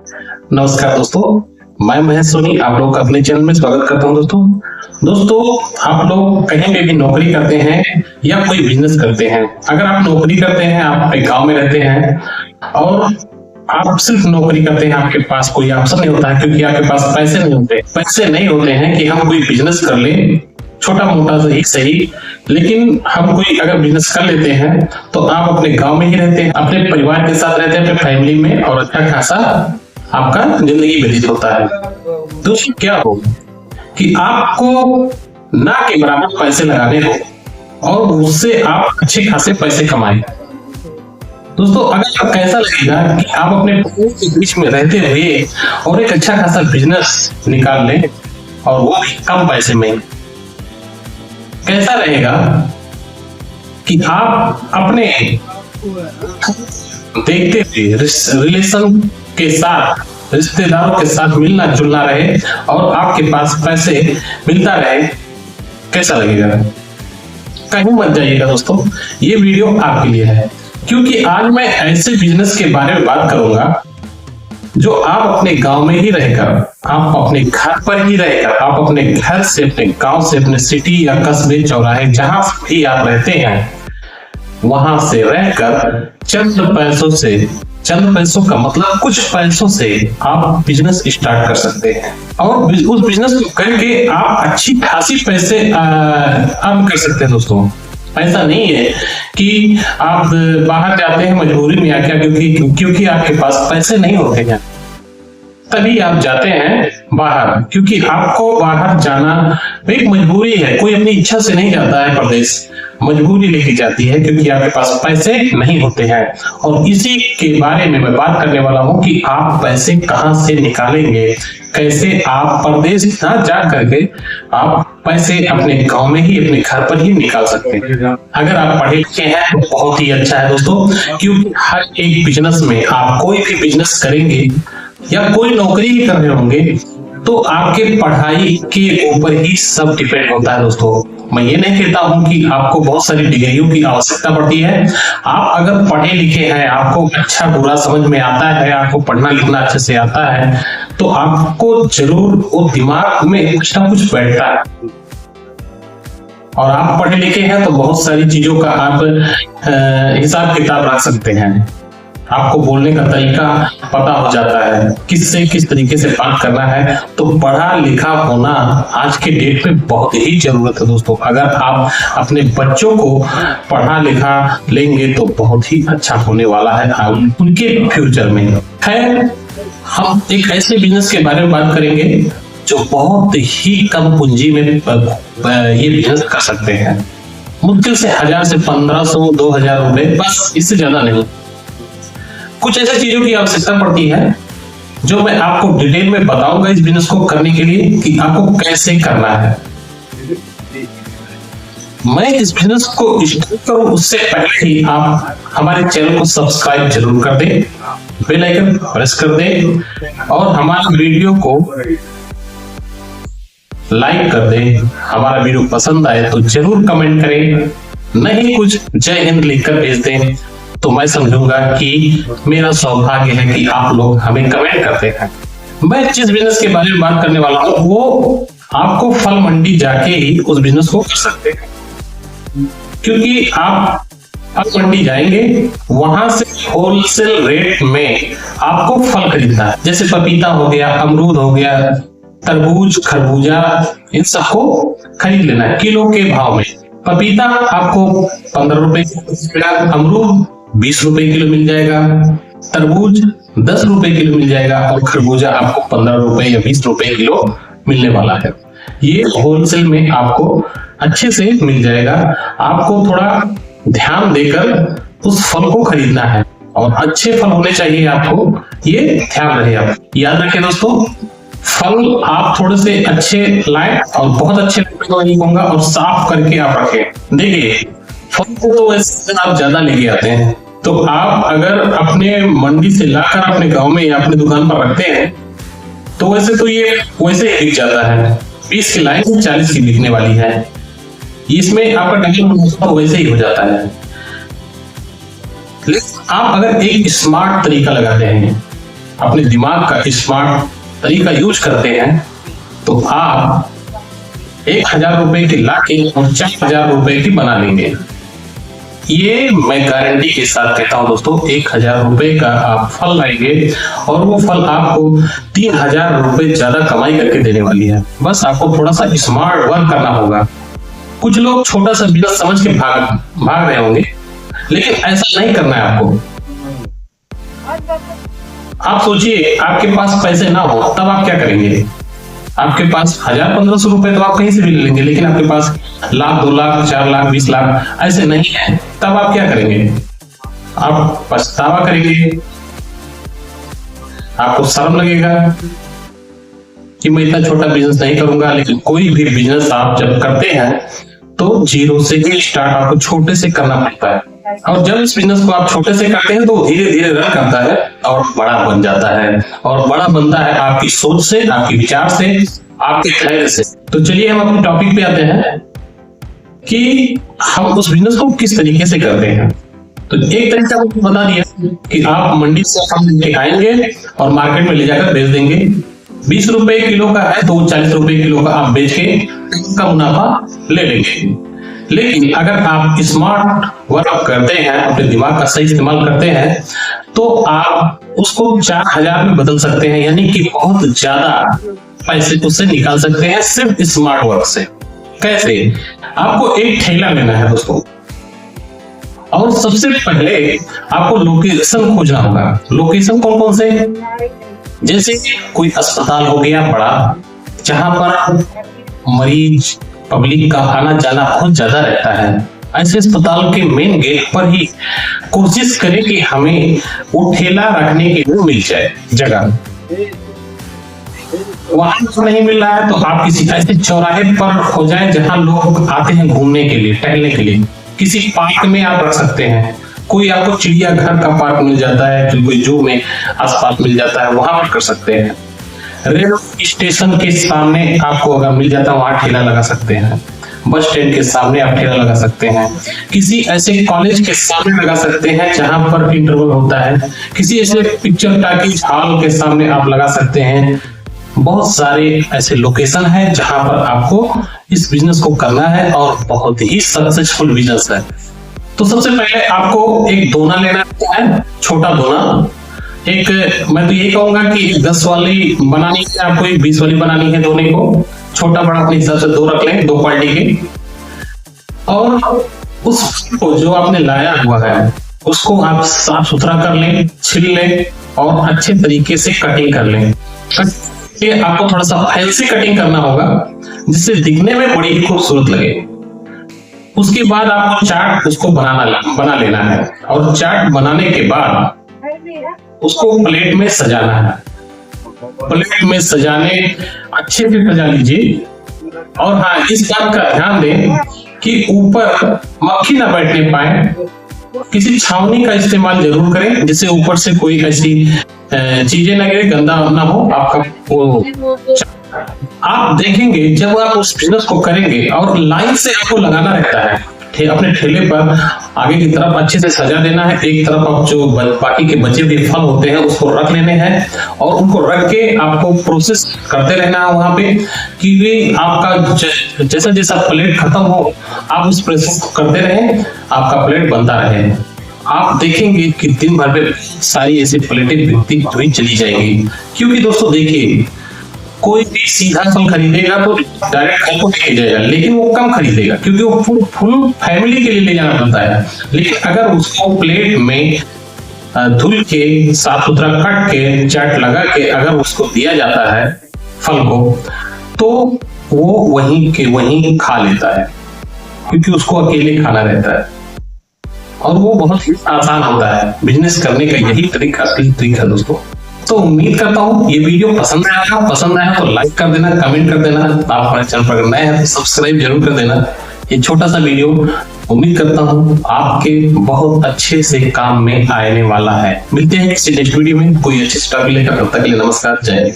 नमस्कार दोस्तों, मैं महेश सोनी आप लोग का अपने चैनल में स्वागत करता हूं। दोस्तों आप लोग कहीं पे भी नौकरी करते हैं या कोई बिजनेस करते हैं। अगर आप नौकरी करते हैं, आप अपने गांव में रहते हैं और आप सिर्फ नौकरी करते हैं, आपके पास कोई ऑप्शन नहीं होता है क्योंकि आपके पास पैसे नहीं होते हैं कि हम कोई बिजनेस कर लें, छोटा मोटा ही सही, लेकिन हम कोई अगर बिजनेस कर लेते हैं तो आप अपने गांव में ही रहते हैं, अपने परिवार के साथ रहते हैं, अपने फैमिली में, और अच्छा खासा आपका जिंदगी व्यतीत होता है। दोस्तों क्या हो कि आपको ना के बराबर पैसे लगाने हो और उससे आप अच्छे खासे पैसे कमाएं। दोस्तों अगर कैसा लगेगा कि आप अपने के बीच में रहते हुए और एक अच्छा खासा बिजनेस निकाल लें और वो भी कम पैसे में, कैसा रहेगा कि आप अपने देखते हुए रिलेशन के साथ, रिश्तेदारों के साथ मिलना जुलना रहे और आपके पास पैसे मिलता रहे। कैसा लगेगा? कहीं मत जाइएगा दोस्तों, ये वीडियो आपके लिए है क्योंकि आज मैं ऐसे बिजनेस के बारे में बात करूंगा जो आप अपने गांव में ही रहकर, आप अपने घर पर ही रहकर, आप अपने घर से, अपने गांव से, अपने सिटी या कस्बे चौराहे जहां भी आप रहते हैं, वहां से रहकर चंद पैसों का मतलब कुछ पैसों से आप बिजनेस स्टार्ट कर सकते हैं और उस बिजनेस को करके आप अच्छी खासी पैसे अर्न कर सकते हैं। दोस्तों ऐसा नहीं है कि आप बाहर जाते हैं मजबूरी में आके, क्योंकि आपके पास पैसे नहीं होते हैं तभी आप जाते हैं बाहर, क्योंकि आपको बाहर जाना एक मजबूरी है। कोई अपनी इच्छा से नहीं जाता है परदेश, मजबूरी लेके जाती है क्योंकि आपके पास पैसे नहीं होते हैं। और इसी के बारे में मैं बात करने वाला हूं कि आप पैसे कहां से निकालेंगे, कैसे आप परदेश ना जा करके आप पैसे अपने गांव में ही, अपने घर पर ही निकाल सकते हैं। अगर आप पढ़े लिखे हैं तो बहुत ही अच्छा है दोस्तों, क्योंकि हर एक बिजनेस में आप कोई भी बिजनेस करेंगे या कोई नौकरी ही कर रहे होंगे तो आपके पढ़ाई के ऊपर ही सब डिपेंड होता है। दोस्तों मैं ये नहीं कहता हूं कि आपको बहुत सारी डिग्रियों की आवश्यकता पड़ती है। आप अगर पढ़े लिखे हैं, आपको अच्छा बुरा समझ में आता है, आपको पढ़ना लिखना अच्छे से आता है, तो आपको जरूर वो दिमाग में कुछ ना कुछ बैठता है। और आप पढ़े लिखे हैं तो बहुत सारी चीजों का आप हिसाब किताब रख सकते हैं, आपको बोलने का तरीका पता हो जाता है, किससे किस तरीके से बात करना है। तो पढ़ा लिखा होना आज के डेट में बहुत ही जरूरत है दोस्तों। अगर आप अपने बच्चों को पढ़ा लिखा लेंगे तो बहुत ही अच्छा होने वाला है उनके फ्यूचर में। है हम एक ऐसे बिजनेस के बारे में बात करेंगे जो बहुत ही कम पूंजी में ये बिजनेस कर सकते हैं। मुश्किल से 1000 से 1500 2000 रुपए, बस इससे ज्यादा नहीं। कुछ ऐसी चीजों की आवश्यकता पड़ती है जो मैं आपको डिटेल में बताऊंगा इस बिजनेस को करने के लिए कि आपको कैसे करना है। मैं इस बिजनेस को स्टार्ट करूं उससे पहले ही आप हमारे चैनल को सब्सक्राइब जरूर कर दें, बेल आइकन प्रेस कर दें और हमारे वीडियो को लाइक कर दें। हमारा वीडियो पसंद आए तो जरूर कमेंट करें, नहीं कुछ जय हिंद लिखकर भेज दें तो मैं समझूंगा कि मेरा सौभाग्य है कि आप लोग हमें कमेंट करते हैं। मैं जिस बिजनेस के बारे में बात करने वाला हूं वो आपको फल मंडी जाके ही उस बिजनेस को कर सकते हैं, क्योंकि आप फल मंडी जाएंगे, वहां से होलसेल रेट में आपको फल खरीदना है। जैसे पपीता हो गया, अमरूद हो गया, तरबूज, खरबूजा, इन सबको खरीद लेना है किलो के भाव में। पपीता आपको 15 रुपए, अमरूद 20 रुपए किलो मिल जाएगा, तरबूज 10 रुपए किलो मिल जाएगा और खरबूजा आपको 15 रुपए या 20 रुपए किलो मिलने वाला है। ये होलसेल में आपको अच्छे से मिल जाएगा। आपको थोड़ा ध्यान देकर उस फल को खरीदना है और अच्छे फल होने चाहिए, आपको ये ध्यान रहे। आप याद रखें दोस्तों, फल आप थोड़े से अच्छे लाएं और बहुत अच्छे तो नहीं कहूंगा, और साफ करके आप रखें। देखिए फल तो वैसे आप ज्यादा लेके आते हैं, तो आप अगर अपने मंडी से लाकर अपने गांव में या अपने दुकान पर रखते हैं तो वैसे तो ये वैसे ही बिक जाता है। 20 की लाइन 40 की बिकने वाली है, इसमें आपका डबल वैसे ही हो जाता है। लेकिन आप अगर एक स्मार्ट तरीका लगाते हैं अपने दिमाग का स्मार्ट तरीका यूज करते हैं तो आप 1,000 रुपए की लाके और 4,000 रुपए की बना लेंगे। ये मैं गारंटी के साथ कहता हूं दोस्तों, 1,000 रुपए का आप फल लाएंगे और वो फल आपको 3,000 रुपए ज्यादा कमाई करके देने वाली है। बस आपको थोड़ा सा स्मार्ट वर्क करना होगा। कुछ लोग छोटा सा बिजनेस समझ के भाग रहे होंगे, लेकिन ऐसा नहीं करना है आपको। आप सोचिए, आपके पास पैसे ना हो तब आप क्या करेंगे? आपके पास 1,000-1,500 रुपए तो आप कहीं से भी ले लेंगे, लेकिन आपके पास 1,00,000, 2,00,000, 4,00,000, 20,00,000 ऐसे नहीं है। तब आप क्या करेंगे? आप पछतावा करेंगे, आपको शर्म लगेगा कि मैं इतना छोटा बिजनेस नहीं करूंगा। लेकिन कोई भी बिजनेस आप जब करते हैं तो जीरो से ही स्टार्ट आपको छोटे से करना पड़ता है, और जब इस बिजनेस को आप छोटे से करते हैं तो धीरे धीरे रन करता है और बड़ा बन जाता है। और बड़ा बनता है आपकी सोच से, आपके विचार से, आपके धैर्य से। तो चलिए हम अपने टॉपिक पे आते हैं कि हम उस बिजनेस को किस तरीके से करते हैं। तो एक तरीका आपको बता दिया कि आप मंडी से फल लेके आएंगे और मार्केट में ले जाकर बेच देंगे। 20 रुपए किलो का है तो 40 रुपए किलो का आप बेच के का मुनाफा ले लेंगे। लेकिन अगर आप स्मार्ट वर्क करते हैं, अपने दिमाग का सही इस्तेमाल करते हैं, तो आप उसको 4,000 में बदल सकते हैं, यानी कि बहुत ज्यादा पैसे उससे निकाल सकते हैं सिर्फ स्मार्ट वर्क से। कैसे? आपको एक ठेला लेना है दोस्तों, और सबसे पहले आपको लोकेशन खोजना होगा। लोकेशन कौन कौन से? जैसे कोई अस्पताल हो गया बड़ा, जहां पर मरीज पब्लिक का आना जाना बहुत ज्यादा रहता है। ऐसे अस्पताल के मेन गेट पर ही कोशिश करें कि हमें वो ठेला रखने के लिए मिल जाए जगह। वहां तो नहीं मिल रहा है तो आप किसी ऐसे चौराहे पर हो जाए जहां लोग आते हैं घूमने के लिए, टहलने के लिए। किसी पार्क में आप रख सकते हैं। कोई आपको चिड़ियाघर का पार्क मिल जाता है, कोई जू में आसपास मिल जाता है, वहां पर कर सकते हैं। रेलवे स्टेशन के सामने आपको अगर मिल जाता है, वहां ठेला लगा सकते हैं। बस स्टैंड के सामने आप ठेला लगा सकते हैं। किसी ऐसे कॉलेज के सामने लगा सकते हैं जहां पर इंटरवल होता है। किसी ऐसे पिक्चर टॉकीज हॉल के सामने आप लगा सकते हैं। बहुत सारे ऐसे लोकेशन है जहां पर आपको इस बिजनेस को करना है और बहुत ही सक्सेसफुल बिजनेस है। तो सबसे पहले आपको एक दोना लेना है, छोटा दोना। एक मैं तो ये कहूंगा कि 10 वाली बनानी है आपको, एक 20 वाली बनानी है दोने को। छोटा बड़ा अपने हिसाब से 2 रख लें, 2 क्वालिटी के। और उसको जो आपने लाया हुआ है उसको आप साफ सुथरा कर लें, छिल लें और अच्छे तरीके से कटिंग कर लें। आपको थोड़ा सा फैंसी कटिंग करना होगा जिससे दिखने में बड़ी ही खूबसूरत लगे। उसके बाद आपको चार्ट उसको बना लेना है, और चार्ट बनाने के बाद उसको प्लेट में सजाना है। प्लेट में सजाने अच्छे से सजा लीजिए। और हाँ, इस बात का ध्यान दें कि ऊपर मक्खी ना बैठने पाए। किसी छावनी का इस्तेमाल जरूर करें जिससे ऊपर से कोई ऐसी चीजें ना गिरे, गंदा ना हो आपका वो। आप देखेंगे जब आप उस बिजनेस को करेंगे और लाइन से आपको लगाना रहता है अपने ठेले पर, आगे की तरफ अच्छे से सजा देना है। एक तरफ आप जो बाकी के बचे हुए फल होते हैं उसको रख लेने हैं, और उनको रख के आपको प्रोसेस करते रहना है वहां पे कि आपका जैसा जैसा प्लेट खत्म हो आप उस प्रोसेस को करते रहें, आपका प्लेट बनता रहे। आप देखेंगे कि दिन भर में सारी ऐसी प्लेटें बिकती हुई चली जाएंगी। क्योंकि दोस्तों देखिए, कोई भी सीधा फल खरीदेगा तो डायरेक्ट घर को लेके जाएगा, लेकिन वो कम खरीदेगा क्योंकि वो फुल फैमिली के लिए ले जाना पड़ता है। लेकिन अगर उसको प्लेट में धुल के साफ सुथरा कट के चाट लगा के अगर उसको दिया जाता है फल को, तो वो वहीं के वहीं खा लेता है, क्योंकि उसको अकेले खाना रहता है। और वो बहुत ही आसान होता है। बिजनेस करने का यही तरीका है दोस्तों। तो उम्मीद करता हूँ ये वीडियो पसंद आया तो लाइक कर देना, कमेंट कर देना। आप हमारे चैनल पर अगर नए हैं तो सब्सक्राइब जरूर कर देना। ये छोटा सा वीडियो उम्मीद करता हूँ आपके बहुत अच्छे से काम में आने वाला है। मिलते हैं किसी नेक्स्ट वीडियो में कोई अच्छी टॉपिक लेकर। तब तक के लिए नमस्कार, जय हिंद।